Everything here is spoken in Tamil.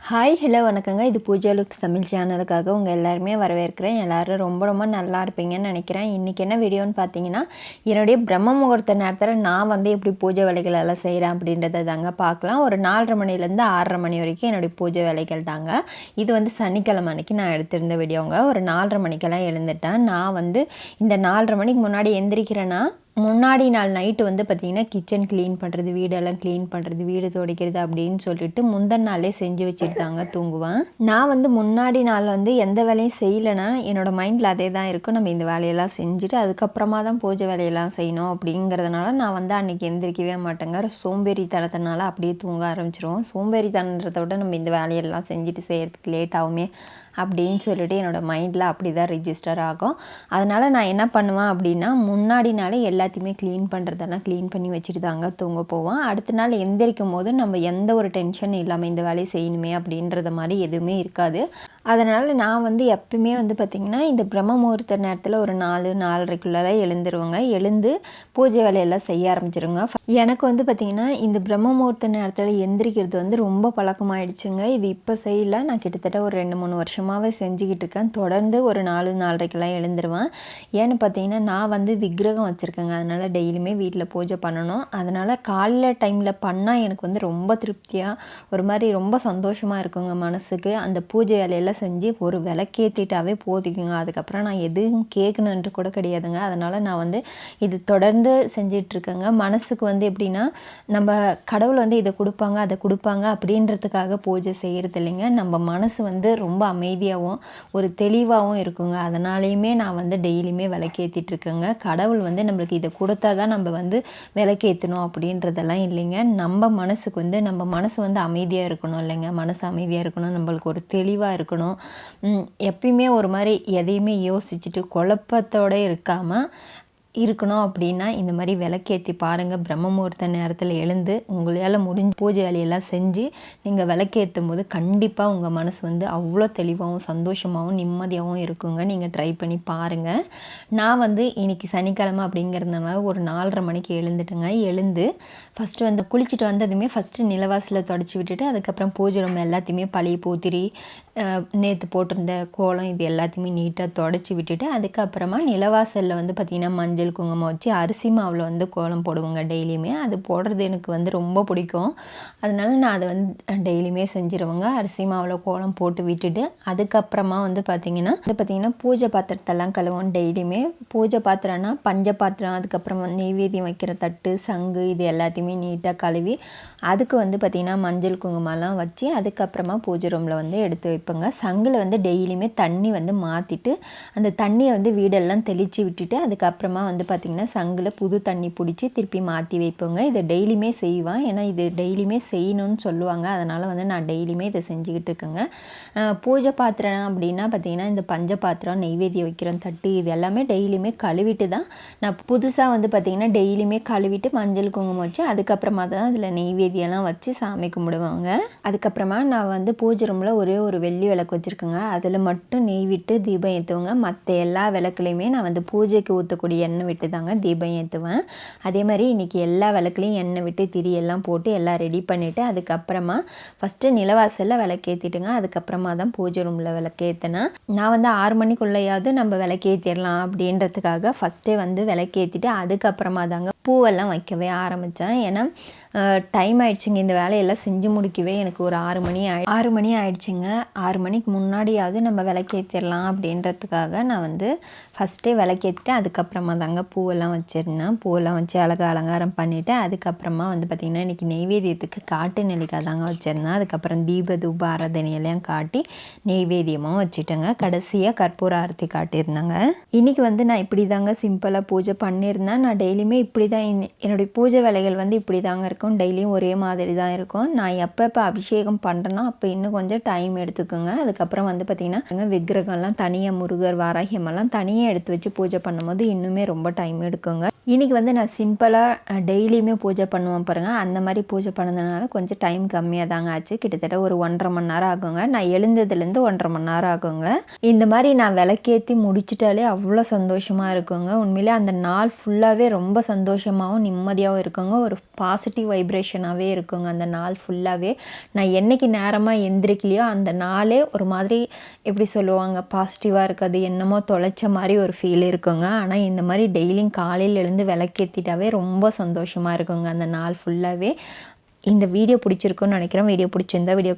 ஹாய் ஹலோ வணக்கங்க. இது பூஜா லுக்ஸ் தமிழ் சேனலுக்காக உங்கள் எல்லாருமே வரவேற்கிறேன். எல்லோரும் ரொம்ப நல்லா இருப்பீங்கன்னு நினைக்கிறேன். இன்றைக்கி என்ன வீடியோன்னு பார்த்தீங்கன்னா, என்னுடைய பிரம்ம முகூர்த்த நேரத்தில் நான் எப்படி பூஜை வேலைகள் எல்லாம் செய்கிறேன் அப்படின்றத தாங்க பார்க்கலாம். ஒரு 4:30 மணிலேருந்து 6:30 மணி வரைக்கும் என்னுடைய பூஜை வேலைகள் தாங்க. இது சனிக்கிழமை அன்றைக்கி நான் எடுத்திருந்த வீடியோங்க. ஒரு 4:30 மணிக்கெல்லாம் எழுந்துட்டேன். நான் இந்த 4:30 மணிக்கு முன்னாடி எந்திரிக்கிறேன்னா, முன்னாடி நாள் நைட்டு பார்த்திங்கன்னா கிச்சன் க்ளீன் பண்ணுறது, வீடெல்லாம் க்ளீன் பண்ணுறது, வீடு துடைக்கிறது அப்படின்னு சொல்லிட்டு முந்தின நாளே செஞ்சு வச்சுட்டு தாங்க தூங்குவேன். நான் முன்னாடி நாள் எந்த வேலையும் செய்யலைன்னா என்னோடய மைண்டில் அதே தான் இருக்கும். நம்ம இந்த வேலையெல்லாம் செஞ்சுட்டு அதுக்கப்புறமா தான் பூஜை வேலையெல்லாம் செய்யணும் அப்படிங்கிறதுனால நான் அன்றைக்கி எந்திரிக்கவே மாட்டேங்க. சோம்பேறித்தனத்தினால அப்படியே தூங்க ஆரம்பிச்சிருவோம். சோம்பேறித்தனன்றதை விட நம்ம இந்த வேலையெல்லாம் செஞ்சுட்டு செய்கிறதுக்கு லேட் ஆகுமே அப்படின்னு சொல்லிட்டு என்னோடய மைண்டில் அப்படி தான் ரிஜிஸ்டர் ஆகும். அதனால் நான் என்ன பண்ணுவேன் அப்படின்னா, முன்னாடி நாளே எல்லாத்தையுமே க்ளீன் பண்ணுறதெல்லாம் க்ளீன் பண்ணி வச்சுட்டு தாங்க தூங்க போவேன். அடுத்த நாள் எந்திரிக்கும் போது நம்ம எந்த ஒரு டென்ஷன் இல்லாமல் இந்த வேலையை செய்யணுமே அப்படின்றத மாதிரி எதுவுமே இருக்காது. அதனால் நான் எப்பயுமே பார்த்திங்கன்னா, இந்த பிரம்ம முகூர்த்த நேரத்தில் ஒரு 4-4:30க்குள்ளார எழுந்துருவேங்க. எழுந்து பூஜை வேலையெல்லாம் செய்ய ஆரம்பிச்சிருங்க. எனக்கு பார்த்திங்கன்னா, இந்த பிரம்ம முகூர்த்த நேரத்தில் எந்திரிக்கிறது ரொம்ப பழக்கமாயிடுச்சுங்க. இது இப்போ செய்யல, நான் கிட்டத்தட்ட ஒரு 2-3 வருஷமாகவே செஞ்சுக்கிட்டு இருக்கேன். தொடர்ந்து ஒரு 4-4:30க்கெல்லாம் எழுந்துருவேன். ஏன்னு பார்த்தீங்கன்னா, நான் விக்கிரகம் வச்சுருக்கேங்க. அதனால் டெய்லியுமே வீட்டில் பூஜை பண்ணணும். அதனால் காலைல டைமில் பண்ணால் எனக்கு ரொம்ப திருப்தியாக ஒரு மாதிரி ரொம்ப சந்தோஷமாக இருக்குங்க மனசுக்கு. அந்த பூஜை வேலையெல்லாம் செஞ்சு ஒரு விளக்கேற்றிட்டாவே போதிக்குங்க. அதுக்கப்புறம் நான் எதுவும் கேட்கணுன்ட்டு கூட கிடையாதுங்க. அதனால் நான் இது தொடர்ந்து செஞ்சிட்ருக்கேங்க. மனசுக்கு எப்படின்னா, நம்ம கடவுள் இதை கொடுப்பாங்க அதை கொடுப்பாங்க அப்படின்றதுக்காக பூஜை செய்கிறது இல்லைங்க. நம்ம மனசு ரொம்ப அமைதியாகவும் ஒரு தெளிவாகவும் இருக்குங்க. அதனாலேயுமே நான் டெய்லியுமே விளக்கேற்றிட்டுருக்கேங்க. கடவுள் நம்மளுக்கு இதை கொடுத்தா தான் நம்ம விளக்கேற்றணும் அப்படின்றதெல்லாம் இல்லைங்க. நம்ம மனசுக்கு நம்ம மனசு அமைதியாக இருக்கணும் இல்லைங்க. மனசு அமைதியாக இருக்கணும், நம்மளுக்கு ஒரு தெளிவாக இருக்கணும். எப்பயுமே ஒரு மாதிரி எதையுமே யோசிச்சுட்டு குழப்பத்தோடு இருக்காமல் இருக்கணும் அப்படின்னா இந்த மாதிரி விளக்கேற்றி பாருங்கள். பிரம்ம முகூர்த்த நேரத்தில் எழுந்து உங்களால் முடிஞ்ச பூஜை வேலையெல்லாம் செஞ்சு நீங்கள் விளக்கேற்றும் போது கண்டிப்பாக உங்கள் மனசு அவ்வளோ தெளிவாகவும் சந்தோஷமாகவும் நிம்மதியாகவும் இருக்குங்க. நீங்கள் ட்ரை பண்ணி பாருங்கள். நான் இன்றைக்கி சனிக்கிழமை அப்படிங்கிறதுனால ஒரு 4:30 மணிக்கு எழுந்துட்டேங்க. எழுந்து ஃபஸ்ட்டு குளிச்சுட்டு வந்ததுமே ஃபஸ்ட்டு நிலவாசலில் தொடச்சி விட்டுட்டு அதுக்கப்புறம் பூஜை ரூம் எல்லாத்தையுமே பழைய பூத்திரி நேற்று போட்டிருந்த கோலம் இது எல்லாத்தையுமே நீட்டாக தொடச்சி விட்டுட்டு அதுக்கப்புறமா நிலவாசலில் பார்த்திங்கன்னா மஞ்சள் குங்குமம் வச்சு அரிசி மாவில் கோலம் போடுவோங்க டெய்லியுமே. அது போடுறது எனக்கு ரொம்ப பிடிக்கும். அதனால நான் அதை டெய்லியுமே செஞ்சுருவேங்க. அரிசி மாவில் கோலம் போட்டு விட்டுட்டு அதுக்கப்புறமா பார்த்திங்கன்னா பூஜை பாத்திரத்தெல்லாம் கழுவோம் டெய்லியுமே. பூஜை பாத்திரம்னா பஞ்ச பாத்திரம், அதுக்கப்புறம் நெய்வேத்தியம் வைக்கிற தட்டு, சங்கு இது எல்லாத்தையுமே நீட்டாக கழுவி அதுக்கு பார்த்திங்கன்னா மஞ்சள் குங்குமம்லாம் வச்சு அதுக்கப்புறமா பூஜை ரூமில் எடுத்து வைப்பேங்க. சங்கில் டெய்லியுமே தண்ணி மாற்றிட்டு அந்த தண்ணியை வீடெல்லாம் தெளித்து விட்டுட்டு அதுக்கப்புறமா பார்த்திங்கன்னா சங்கில் புது தண்ணி பிடிச்சி திருப்பி மாற்றி வைப்போங்க. இதை டெய்லியுமே செய்வேன். ஏன்னா இது டெய்லியுமே செய்யணும்னு சொல்லுவாங்க. அதனால் நான் டெய்லியுமே இதை செஞ்சுக்கிட்டு இருக்கேங்க. பூஜை பாத்திரம் அப்படின்னா பார்த்திங்கன்னா இந்த பஞ்ச பாத்திரம், நெய்வேத்தியம் வைக்கிற தட்டு இது எல்லாமே டெய்லியுமே கழுவிட்டு தான் நான் புதுசாக பார்த்திங்கன்னா டெய்லியுமே கழுவிட்டு மஞ்சள் குங்குமம் வச்சு அதுக்கப்புறமா தான் அதில் நெய்வேத்தியெல்லாம் வச்சு சாமி கும்பிடுவாங்க. அதுக்கப்புறமா நான் பூஜை ரூமில் ஒரே ஒரு வெள்ளி விளக்கு வச்சுருக்கேங்க. அதில் மட்டும் நெய் விட்டு தீபம் ஏற்றுவேங்க. மற்ற எல்லா விளக்குலையுமே நான் பூஜைக்கு ஊற்றக்கூடிய எண்ணெய் விட்டு தாங்க தீபம் ஏற்றுவேன். அதே மாதிரி இன்றைக்கி எல்லா விளக்குலையும் எண்ணெய் விட்டு திரியெல்லாம் போட்டு எல்லாம் ரெடி பண்ணிவிட்டு அதுக்கப்புறமா ஃபஸ்ட்டு நிலவாசலில் விளக்கேற்றிட்டுங்க. அதுக்கப்புறமா தான் பூஜை ரூமில் விளக்கேற்றினேன். நான் 6 மணிக்குள்ளேயாவது நம்ம விளக்கேற்றிடலாம் அப்படின்றதுக்காக ஃபஸ்ட்டே விளக்கேற்றிட்டு அதுக்கப்புறமா தாங்க பூவெல்லாம் வைக்கவே ஆரம்பித்தேன். ஏன்னா டைம் ஆகிடுச்சிங்க. இந்த வேலையெல்லாம் செஞ்சு முடிக்கவே எனக்கு ஒரு 6 மணி ஆகிடுச்சிங்க. 6 மணிக்கு முன்னாடியாவது நம்ம விளக்கேற்றிடலாம் அப்படின்றதுக்காக நான் ஃபஸ்ட்டே விளக்கேற்றிட்டு அதுக்கப்புறமா தாங்க பூவெல்லாம் வச்சுருந்தேன். பூவெல்லாம் வச்சு அழகாக அலங்காரம் பண்ணிவிட்டு அதுக்கப்புறமா பார்த்திங்கன்னா இன்றைக்கி நெய்வேத்தியத்துக்கு காட்டு நெல்லிக்காய் தாங்க வச்சுருந்தேன். அதுக்கப்புறம் தீப தூப ஆராதனையெல்லாம் காட்டி நெய்வேத்தியமும் வச்சுட்டேங்க. கடைசியாக கற்பூர ஆரத்தி காட்டியிருந்தாங்க. இன்றைக்கி நான் இப்படி தாங்க சிம்பிளாக பூஜை பண்ணியிருந்தேன். நான் டெய்லியுமே இப்படி தான் என்னுடைய பூஜை வேலைகள் இப்படி தாங்க இருக்கும். டெய்லியும் ஒரே மாதிரி தான் இருக்கும். நான் எப்போ அபிஷேகம் பண்ணுறேனோ அப்போ இன்னும் கொஞ்சம் டைம் எடுத்துக்கோங்க. அதுக்கப்புறம் பார்த்திங்கன்னா விக்கிரகம்லாம் தனியாக முருகர் வாராகியமெல்லாம் தனியாக எடுத்து வச்சு பூஜை பண்ணும்போது இன்னுமே ரொம்ப டைம் எடுக்குங்க. இன்றைக்கி வந்து நான் சிம்பிளாக டெய்லியுமே பூஜை பண்ணுவேன் பாருங்கள். அந்த மாதிரி பூஜை பண்ணதுனால கொஞ்சம் டைம் கம்மியாக தாங்க ஆச்சு. கிட்டத்தட்ட ஒரு 1.5 மணி நேரம் ஆகுங்க. நான் எழுந்ததுலேருந்து 1.5 மணி நேரம் ஆகுங்க. இந்த மாதிரி நான் விளக்கேற்றி முடிச்சிட்டாலே அவ்வளோ சந்தோஷமாக இருக்குங்க. உண்மையிலே அந்த நாள் ஃபுல்லாகவே ரொம்ப சந்தோஷமாகவும் நிம்மதியாகவும் இருக்குங்க. ஒரு பாசிட்டிவ் வைப்ரேஷனாகவே இருக்குங்க அந்த நாள் ஃபுல்லாகவே. நான் என்றைக்கு நேரமாக எந்திரிக்கலையோ அந்த நாளே ஒரு மாதிரி எப்படி சொல்லுவாங்க, பாசிட்டிவாக இருக்காது, என்னமோ தொலைச்ச மாதிரி ஒரு ஃபீல் இருக்குங்க. ஆனால் இந்த மாதிரி டெய்லியும் காலையில் எழுந்து விளக்கேற்றிட்டாவே ரொம்ப சந்தோஷமாக இருக்குங்க அந்த நாள் ஃபுல்லாகவே. இந்த வீடியோ பிடிச்சிருக்குன்னு நினைக்கிறேன். வீடியோ பிடிச்சிருந்தா வீடியோ